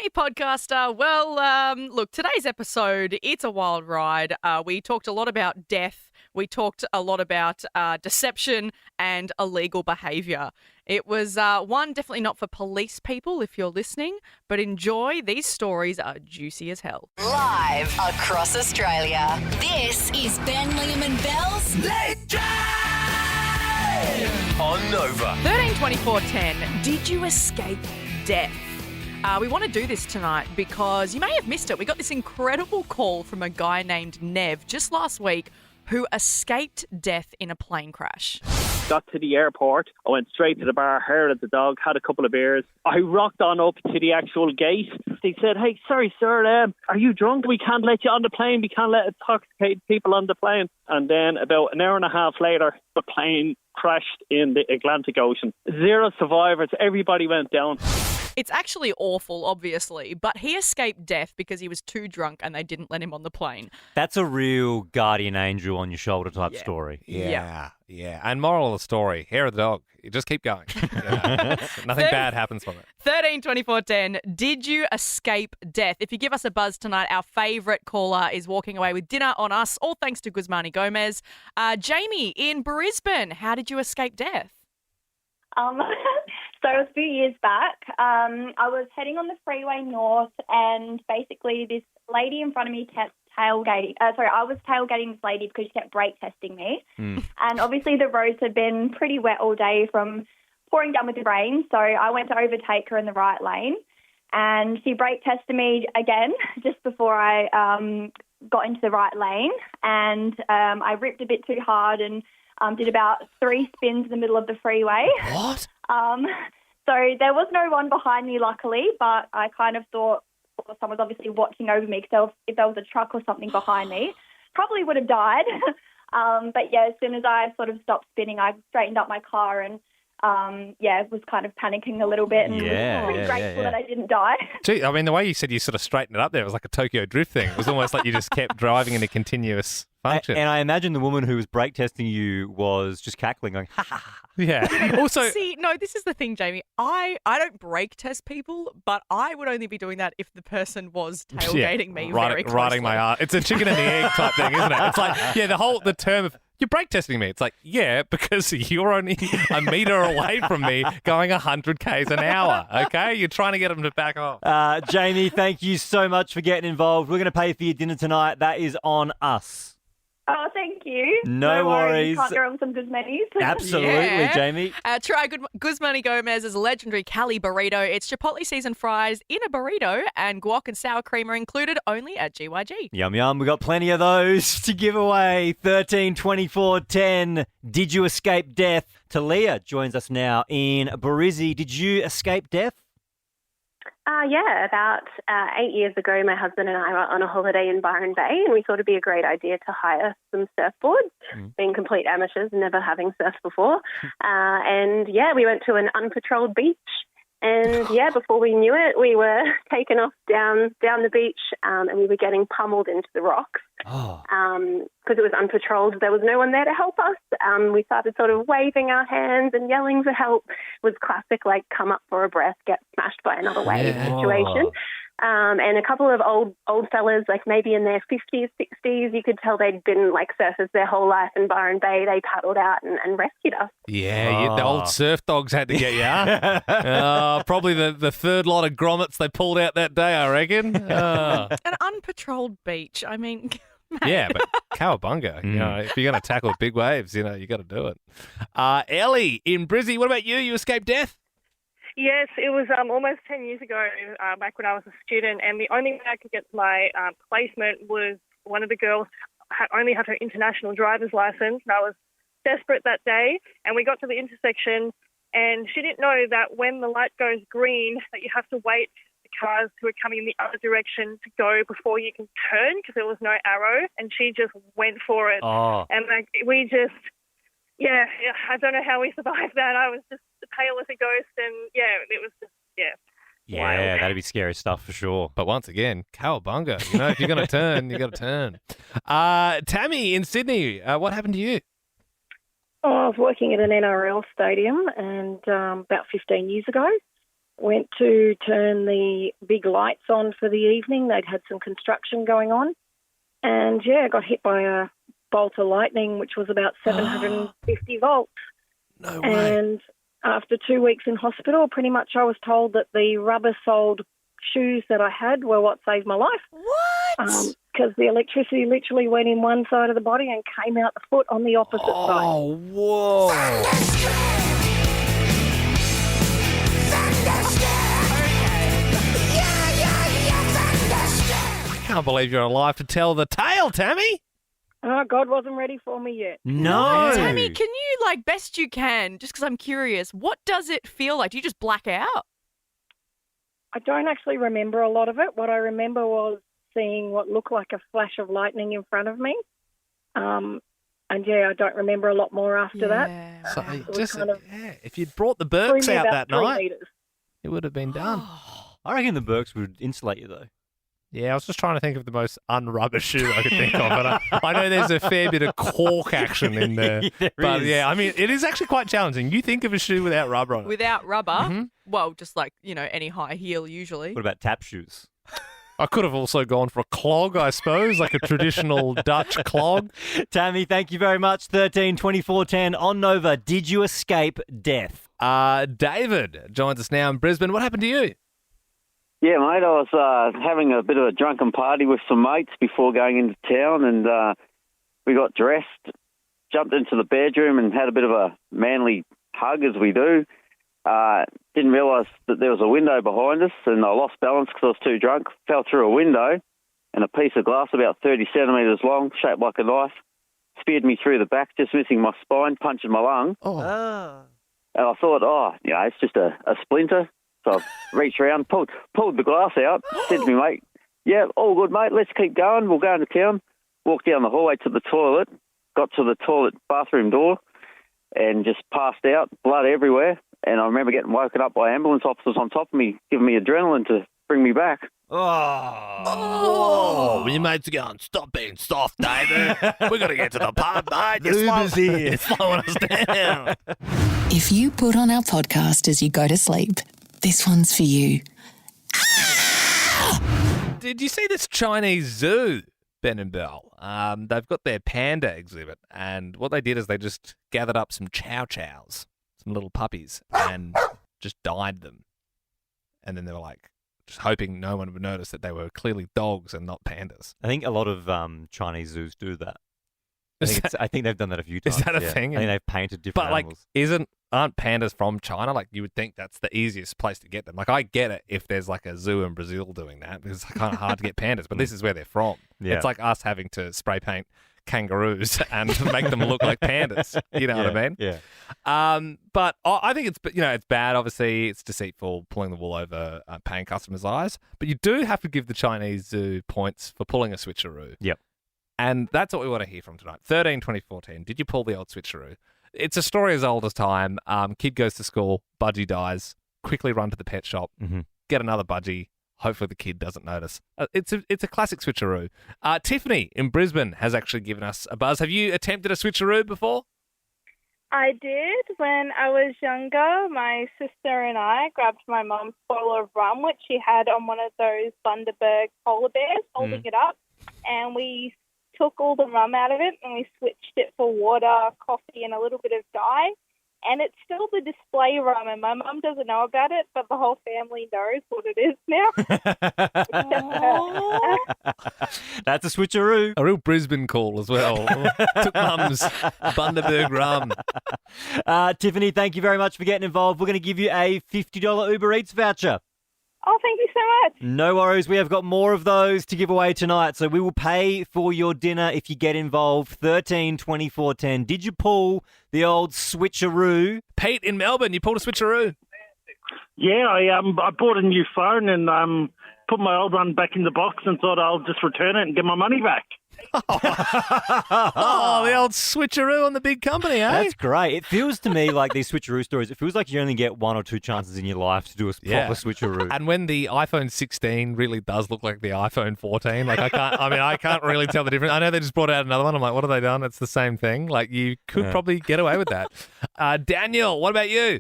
Hey, podcaster. Well, look, today's episode, it's a wild ride. We talked a lot about death. We talked a lot about deception and illegal behaviour. It was one definitely not for police people if you're listening, but enjoy. These stories are juicy as hell. Live across Australia. This is Ben, Liam and Bells. Late Drive on Nova. 13 24 10. Did you escape death? We want to do this tonight because you may have missed it. We got this incredible call from a guy named Nev just last week who escaped death in a plane crash. Got to the airport, I went straight to the bar, herded the dog, had a couple of beers. I rocked on up to the actual gate. They said, "Hey, sorry sir, are you drunk? We can't let you on the plane. We can't let intoxicated people on the plane." And then about an hour and a half later, the plane crashed in the Atlantic Ocean. 0 survivors. Everybody went down. It's actually awful, obviously, but he escaped death because he was too drunk and they didn't let him on the plane. That's a real guardian angel on your shoulder type story. Yeah. And moral of the story, hair of the dog. You just keep going. Nothing bad happens from it. 13 24 10. Did you escape death? If you give us a buzz tonight, our favourite caller is walking away with dinner on us, all thanks to Guzmani Gomez. Jamie in Brisbane, how did you escape death? So it was a few years back. I was heading on the freeway north and basically this lady in front of me kept tailgating. I was tailgating this lady because she kept brake testing me. And obviously the roads had been pretty wet all day from pouring down with the rain. So I went to overtake her in the right lane and she brake tested me again just before I got into the right lane. And I ripped a bit too hard and did about 3 spins in the middle of the freeway. What? So there was no one behind me, luckily, but I kind of thought someone was obviously watching over me because if there was a truck or something behind me, probably would have died. But yeah, as soon as I sort of stopped spinning, I straightened up my car and was kind of panicking a little bit and was pretty grateful that I didn't die. Gee, I mean, the way you said you sort of straightened it up there, it was like a Tokyo Drift thing. It was almost like you just kept driving in a continuous function. And I imagine the woman who was brake testing you was just cackling, going, ha ha ha. Yeah. Also, See, no, this is the thing, Jamie. I don't brake test people, but I would only be doing that if the person was tailgating me very closely. Riding my ass. It's a chicken and the egg type thing, isn't it? It's like, the term of, you're brake testing me. It's like, yeah, because you're only a metre away from me going 100 k's an hour, okay? You're trying to get them to back off. Jamie, thank you so much for getting involved. We're going to pay for your dinner tonight. That is on us. Oh, thank you. No worries. Can't go on some good menus. Absolutely, Jamie. Try Guzmani Gomez's legendary Cali burrito. It's Chipotle seasoned fries in a burrito and guac and sour cream are included only at GYG. Yum, yum. We got plenty of those to give away. 13 24 10. Did you escape death? Talia joins us now in Barizzi. Did you escape death? About 8 years ago, my husband and I were on a holiday in Byron Bay and we thought it'd be a great idea to hire some surfboards, being complete amateurs, never having surfed before. We went to an unpatrolled beach and, before we knew it, we were taken off down the beach and we were getting pummeled into the rocks. Because it was unpatrolled, there was no one there to help us. We started sort of waving our hands and yelling for help. It was classic, like, come up for a breath, get smashed by another wave situation. And a couple of old fellas, like maybe in their 50s, 60s, you could tell they'd been like surfers their whole life in Byron Bay. They paddled out and rescued us. Yeah, the old surf dogs had to get you. Probably the third lot of grommets they pulled out that day, I reckon. An unpatrolled beach. I mean... Yeah, but cowabunga. If you're going to tackle big waves, you got to do it. Ellie in Brizzy, what about you? You escaped death? Yes, it was almost 10 years ago, back when I was a student, and the only way I could get to my placement was one of the girls only had her international driver's license, and I was desperate that day, and we got to the intersection, and she didn't know that when the light goes green, that you have to wait for the cars who are coming in the other direction to go before you can turn, because there was no arrow, and she just went for it. And we just... Yeah, I don't know how we survived that. I was just pale as a ghost and, it was just, Yeah, wild. that'd be scary stuff for sure. But once again, cowabunga. If you're going to turn, you got to turn. Tammy in Sydney, what happened to you? I was working at an NRL stadium and about 15 years ago, went to turn the big lights on for the evening. They'd had some construction going on. And, I got hit by a bolt of lightning, which was about 750 volts. No way. And after 2 weeks in hospital, pretty much I was told that the rubber-soled shoes that I had were what saved my life. What? Because the electricity literally went in one side of the body and came out the foot on the opposite side. Oh, whoa. I can't believe you're alive to tell the tale, Tammy. Oh, God wasn't ready for me yet. No. Tammy, can you, best you can, just because I'm curious, what does it feel like? Do you just black out? I don't actually remember a lot of it. What I remember was seeing what looked like a flash of lightning in front of me. I don't remember a lot more after that. So It was kind of if you'd brought the threw Burks me out about that 3 night, meters. it would have been done. I reckon the Burks would insulate you, though. Yeah, I was just trying to think of the most unrubber shoe I could think of. And I know there's a fair bit of cork action in there. There But is. yeah, I mean, it is actually quite challenging. You think of a shoe without rubber on it. Without rubber? Mhm. Well, just any high heel usually. What about tap shoes? I could have also gone for a clog, I suppose, like a traditional Dutch clog. Tammy, thank you very much. 13 24 10 on Nova. Did you escape death? David joins us now in Brisbane. What happened to you? Yeah, mate, I was having a bit of a drunken party with some mates before going into town, and we got dressed, jumped into the bedroom and had a bit of a manly hug, as we do. Didn't realise that there was a window behind us, and I lost balance because I was too drunk, fell through a window, and a piece of glass about 30 centimetres long, shaped like a knife, speared me through the back, just missing my spine, punching my lung. Oh. And I thought, it's just a splinter. So I reached around, pulled the glass out, said to me, mate, yeah, all good, mate, let's keep going. We'll go into town. Walked down the hallway to the toilet, got to the toilet bathroom door, and just passed out, blood everywhere. And I remember getting woken up by ambulance officers on top of me, giving me adrenaline to bring me back. Oh, your mates are going, stop being soft, David. We're going to get to the pub, mate. You're slowing us down. If you put on our podcast as you go to sleep, this one's for you. Did you see this Chinese zoo, Ben and Bell? They've got their panda exhibit, and what they did is they just gathered up some chow-chows, some little puppies, and just dyed them. And then they were like, just hoping no one would notice that they were clearly dogs and not pandas. I think a lot of Chinese zoos do that. I think they've done that a few times. Is that a yeah. thing? I think they've painted different But animals. aren't pandas from China? Like, you would think that's the easiest place to get them. Like, I get it if there's like a zoo in Brazil doing that, because it's kind of hard to get pandas, but this is where they're from. Yeah. It's like us having to spray paint kangaroos and make them look like pandas. You know what I mean? Yeah. But I think it's bad. Obviously, it's deceitful, pulling the wool over paying customers' eyes. But you do have to give the Chinese zoo points for pulling a switcheroo. Yep. And that's what we want to hear from tonight. 13 24 10. Did you pull the old switcheroo? It's a story as old as time. Kid goes to school, budgie dies, quickly run to the pet shop, get another budgie. Hopefully the kid doesn't notice. It's a classic switcheroo. Tiffany in Brisbane has actually given us a buzz. Have you attempted a switcheroo before? I did. When I was younger, my sister and I grabbed my mum's bottle of rum, which she had on one of those Bundaberg polar bears, holding it up, and we took all the rum out of it and we switched it for water, coffee, and a little bit of dye. And it's still the display rum, and my mum doesn't know about it, but the whole family knows what it is now. That's a switcheroo. A real Brisbane call as well. Took mum's Bundaberg rum. Tiffany, thank you very much for getting involved. We're going to give you a $50 Uber Eats voucher. Oh, thank you so much. No worries. We have got more of those to give away tonight. So we will pay for your dinner if you get involved. 13 24 10. Did you pull the old switcheroo? Pete in Melbourne, you pulled a switcheroo. Yeah, I bought a new phone and put my old one back in the box and thought I'll just return it and get my money back. Oh, the old switcheroo on the big company, eh? That's great. It feels to me like these switcheroo stories, it feels like you only get one or two chances in your life to do a proper switcheroo. And when the iPhone 16 really does look like the iPhone 14, like I can't really tell the difference. I know they just brought out another one. I'm like, what have they done? It's the same thing. Like, you could probably get away with that. Daniel, what about you?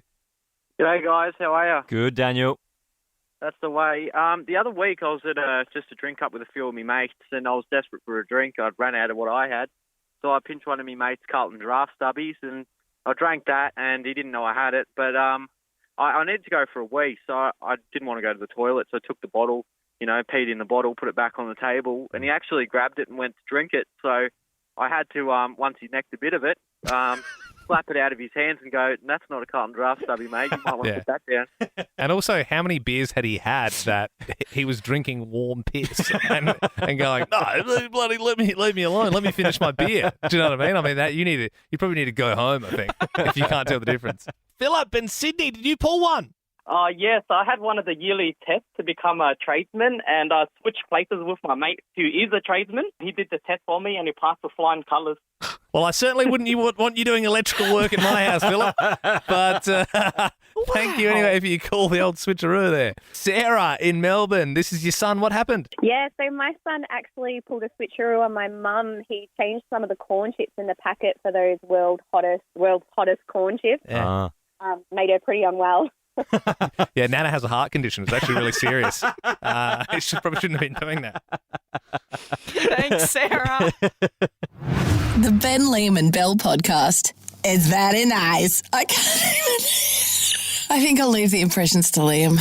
G'day, guys. How are you? Good, Daniel. That's the way. The other week I was at just a drink up with a few of my mates, and I was desperate for a drink. I'd run out of what I had, so I pinched one of my mates' Carlton Draft stubbies, and I drank that, and he didn't know I had it. But I needed to go for a wee, so I didn't want to go to the toilet, so I took the bottle, peed in the bottle, put it back on the table, and he actually grabbed it and went to drink it. So I had to, once he necked a bit of it, slap it out of his hands and go, that's not a Carlton Draft stubby, mate. You might want to put that down. And also, how many beers had he had that he was drinking warm piss and going, no, bloody leave me alone. Let me finish my beer. Do you know what I mean? I mean, that you probably need to go home, I think, if you can't tell the difference. Philip in Sydney, did you pull one? Yes, I had one of the yearly tests to become a tradesman, and I switched places with my mate who is a tradesman. He did the test for me, and he passed with flying colours. Well, I certainly wouldn't want you doing electrical work at my house, Philip. But thank you anyway for your call, the old switcheroo there. Sarah in Melbourne, this is your son. What happened? Yeah, so my son actually pulled a switcheroo on my mum. He changed some of the corn chips in the packet for those world's hottest corn chips. Yeah. Made her pretty unwell. Yeah, Nana has a heart condition. It's actually really serious. She probably shouldn't have been doing that. Thanks, Sarah. The Ben, Liam and Bell podcast. It's very nice. I think I'll leave the impressions to Liam.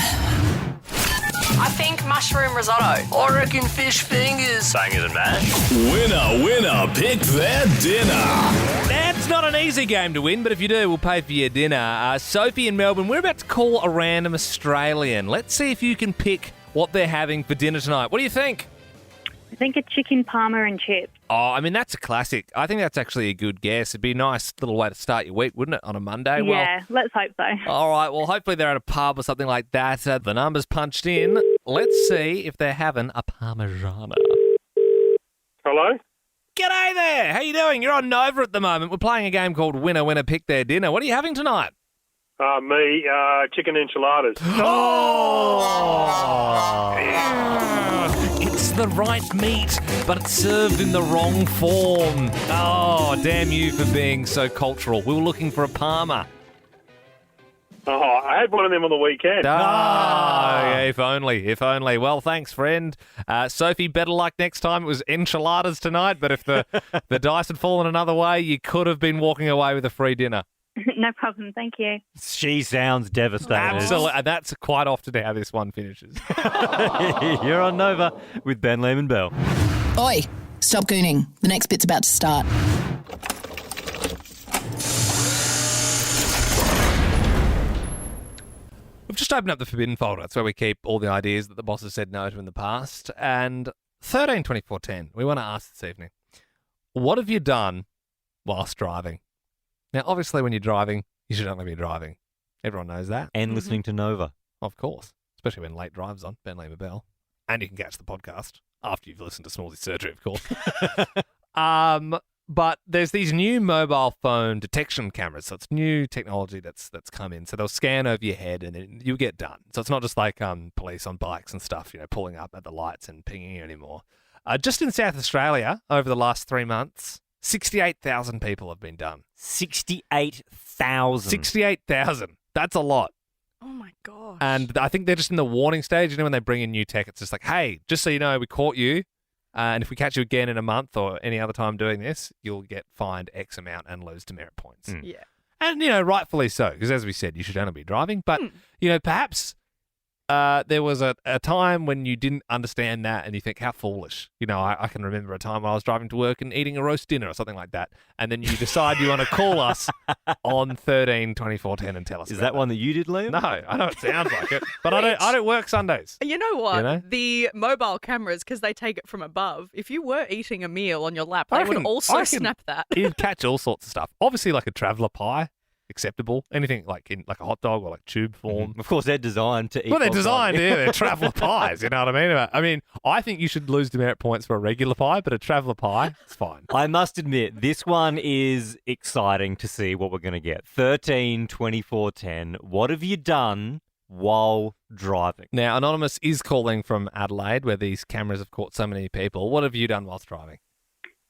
I think mushroom risotto. I reckon fish fingers. Bangers and mash. Winner, pick their dinner. That's not an easy game to win, but if you do, we'll pay for your dinner. Sophie in Melbourne, we're about to call a random Australian. Let's see if you can pick what they're having for dinner tonight. What do you think? I think a chicken parma and chips. Oh, I mean, that's a classic. I think that's actually a good guess. It'd be a nice little way to start your week, wouldn't it, on a Monday? Yeah, let's hope so. All right, well, hopefully they're at a pub or something like that. The number's punched in. Let's see if they're having a Parmigiana. Hello? G'day there. How you doing? You're on Nova at the moment. We're playing a game called Winner, Pick Their Dinner. What are you having tonight? Me, chicken enchiladas. It's the right meat, but it's served in the wrong form. Oh, damn you for being so cultural. We were looking for a Parma. Oh, I had one of them on the weekend. Yeah, if only. Well, thanks, friend. Sophie, better luck next time. It was enchiladas tonight, but if the dice had fallen another way, you could have been walking away with a free dinner. No problem, thank you. She sounds devastated. Absolutely, and that's quite often how this one finishes. You're on Nova with Ben, Liam and Bell. Oi, stop gooning. The next bit's about to start. We've just opened up the Forbidden folder. That's where we keep all the ideas that the boss has said no to in the past. And 13-24-10, we want to ask this evening, what have you done whilst driving? Now, obviously, when you're driving, you should only be driving. Everyone knows that. And listening to Nova. Of course. Especially when Late Drive's on, Ben, Liam and Bell. And you can catch the podcast after you've listened to Smallsy's surgery, of course. But there's these new mobile phone detection cameras. So it's new technology that's come in. So they'll scan over your head and then you get done. So it's not just like police on bikes and stuff, pulling up at the lights and pinging you anymore. Just in South Australia, over the last 3 months, 68,000 people have been done. 68,000. 68,000. That's a lot. Oh, my gosh. And I think they're just in the warning stage. When they bring in new tech, it's just like, hey, just so you know, we caught you. And if we catch you again in a month or any other time doing this, you'll get fined X amount and lose demerit points. Yeah. And, rightfully so, because as we said, you should only be driving. But, perhaps there was a time when you didn't understand that and you think, how foolish. I can remember a time when I was driving to work and eating a roast dinner or something like that. And then you decide you want to call us on 13-24-10 and tell us. Is that one that you did, Liam? No, I know it sounds like it, but I don't work Sundays. You know what? The mobile cameras, because they take it from above, if you were eating a meal on your lap, they would also snap that. You'd catch all sorts of stuff. Obviously, like a traveller pie. Acceptable. Anything like in like a hot dog or like tube form. Of course, they're designed to eat. Well, they're designed, they're traveller pies. You know what I mean? I think you should lose demerit points for a regular pie, but a traveller pie, it's fine. I must admit, this one is exciting to see what we're going to get. 13-24-10. What have you done while driving? Now, Anonymous is calling from Adelaide, where these cameras have caught so many people. What have you done whilst driving?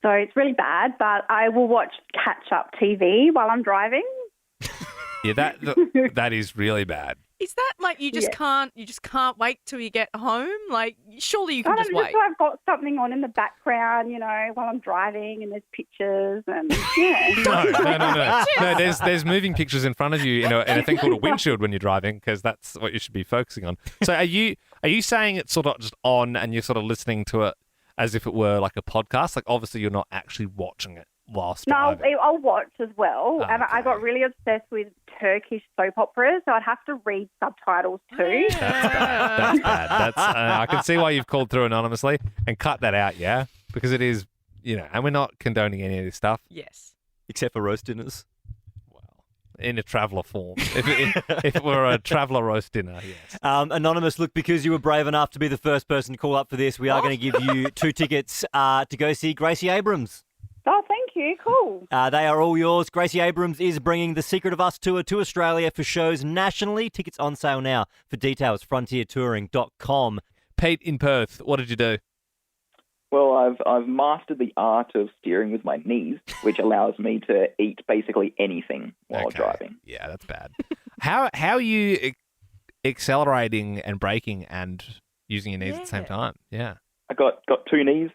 So it's really bad, but I will watch catch-up TV while I'm driving. Yeah, that is really bad. Is that like you just can't wait till you get home? Like surely you can just wait. Just so I've got something on in the background, while I'm driving, and there's pictures and yeah. No. There's moving pictures in front of you in a thing called a windshield when you're driving, because that's what you should be focusing on. So are you saying it's sort of just on and you're sort of listening to it as if it were like a podcast? Like obviously you're not actually watching it whilst driving. No, I'll watch as well. Oh, and I got really obsessed with Turkish soap operas, so I'd have to read subtitles too. That's bad. I can see why you've called through anonymously, and cut that out, yeah? Because it is, and we're not condoning any of this stuff. Yes. Except for roast dinners. In a traveller form. If it were a traveller roast dinner, yes. Anonymous, look, because you were brave enough to be the first person to call up for this, we are going to give you 2 tickets to go see Gracie Abrams. Oh, thank you. Cool. They are all yours. Gracie Abrams is bringing the Secret of Us tour to Australia for shows nationally. Tickets on sale now. For details, frontiertouring.com. Pete in Perth, what did you do? Well, I've mastered the art of steering with my knees, which allows me to eat basically anything while driving. Yeah, that's bad. How are you accelerating and braking and using your knees at the same time? Yeah. I got 2 knees.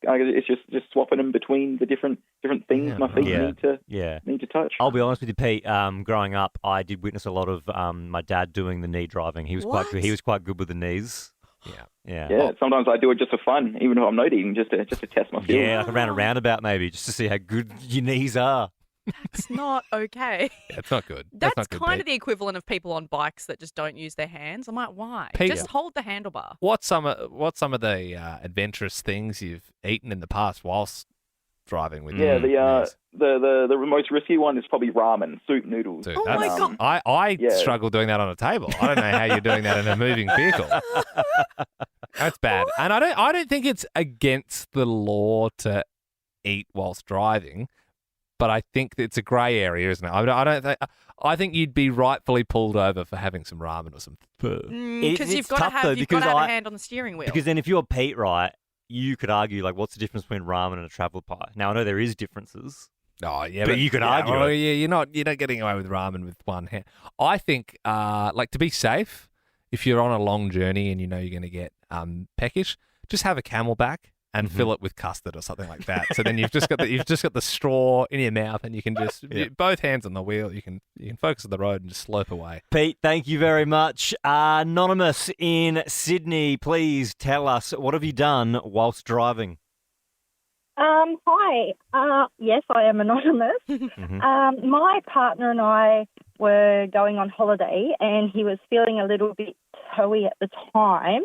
It's just swapping them between the different things my feet need to touch. I'll be honest with you, Pete. Growing up, I did witness a lot of my dad doing the knee driving. He was quite good. He was quite good with the knees. Yeah. Sometimes I do it just for fun, even if I'm not eating, just to test my feelings. Yeah, like around a roundabout maybe, just to see how good your knees are. That's not okay. Yeah, it's not good. That's not good, kind Pete. of the equivalent of people on bikes that just don't use their hands. I'm like, why? Pete, just hold the handlebar. What's some of the adventurous things you've eaten in the past whilst driving with Yeah, knees? the most risky one is probably ramen, soup noodles. Dude, I struggle doing that on a table. I don't know how you're doing that in a moving vehicle. That's bad. And I don't think it's against the law to eat whilst driving, but I think it's a grey area, isn't it? I think you'd be rightfully pulled over for having some ramen or some pho. Because you've got to have a hand on the steering wheel. Because then if you're Pete, right, you could argue, like, what's the difference between ramen and a traveller pie? Now, I know there is differences. Oh, yeah. But you could argue well, it. yeah, you're not getting away with ramen with one hand. I think, to be safe, if you're on a long journey and you know you're going to get peckish, just have a Camelback and fill it with custard or something like that. So then you've just got the straw in your mouth, and you can just both hands on the wheel. You can focus on the road and just slope away. Pete, thank you very much. Anonymous in Sydney, please tell us, what have you done whilst driving? Hi. Yes, I am anonymous. My partner and I were going on holiday, and he was feeling a little bit toey at the time.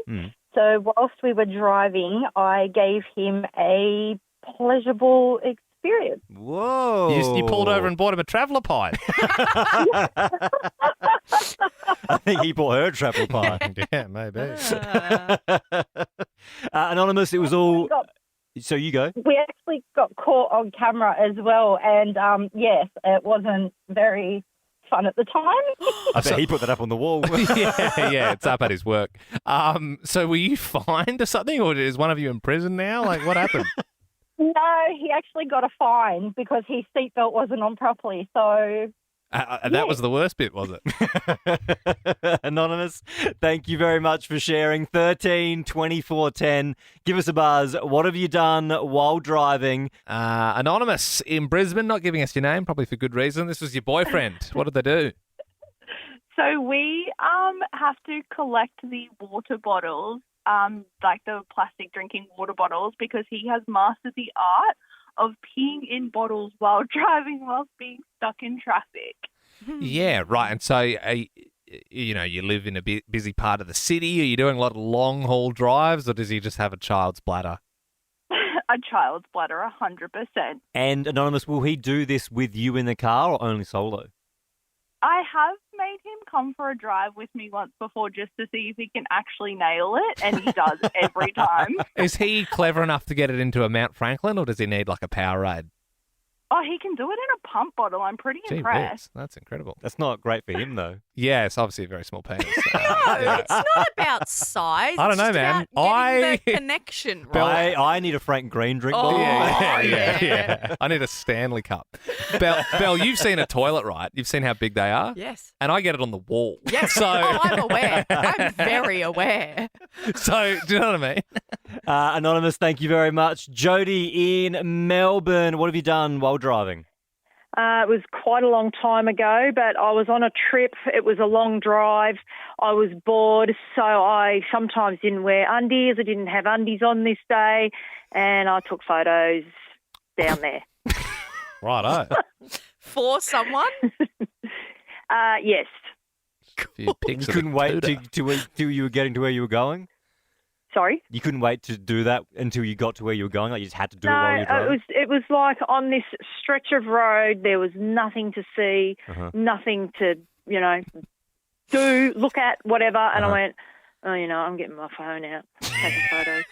So whilst we were driving, I gave him a pleasurable experience. Whoa. You pulled over and bought him a traveller pie. I think he bought her a traveller pie. Yeah, maybe. Anonymous, it was all... So you go. We actually got caught on camera as well, and yes, it wasn't very fun at the time. I bet he put that up on the wall. yeah, it's up at his work. So were you fined or something, or is one of you in prison now? Like, what happened? No, he actually got a fine because his seatbelt wasn't on properly. So that was the worst bit, was it? Anonymous, thank you very much for sharing. 13 24 10. Give us a buzz. What have you done while driving? Anonymous in Brisbane, not giving us your name, probably for good reason. This was your boyfriend. What did they do? So we have to collect the water bottles, like the plastic drinking water bottles, because he has mastered the art of peeing in bottles while driving whilst being stuck in traffic. Yeah, right. And so, you live in a busy part of the city. Are you doing a lot of long-haul drives, or does he just have a child's bladder? A child's bladder, 100%. And Anonymous, will he do this with you in the car or only solo? I have made him come for a drive with me once before just to see if he can actually nail it, and he does every time. Is he clever enough to get it into a Mount Franklin, or does he need like a Powerade? Oh, he can do it in a pump bottle. I'm pretty Gee impressed. whiz, that's incredible. That's not great for him, though. Yeah, it's obviously a very small penis. No, it's not about size. I don't it's know, just man. about getting the connection right. I need a Frank Green drink Oh, bottle. Yeah. I need a Stanley Cup. Belle, you've seen a toilet, right? You've seen how big they are? Yes. And I get it on the wall. Yes. So, I'm aware. I'm very aware. so do you know what I mean? Anonymous, thank you very much. Jody in Melbourne, what have you done while driving? It was quite a long time ago, but I was on a trip. It was a long drive. I was bored, so I sometimes didn't wear undies. I didn't have undies on this day, and I took photos down there. Righto. For someone? Yes. You couldn't wait till you were getting to where you were going? Sorry? You couldn't wait to do that until you got to where you were going? Like you just had to do it while you were driving? it was like on this stretch of road, there was nothing to see, nothing to, look at, whatever. And I went, I'm getting my phone out, taking photos.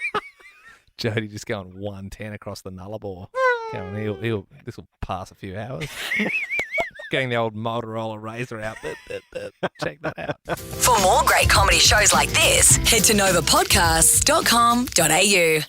Jody just going 110 across the Nullarbor. This will pass a few hours. Getting the old Motorola Razr out. Check that out. For more great comedy shows like this, head to novapodcasts.com.au.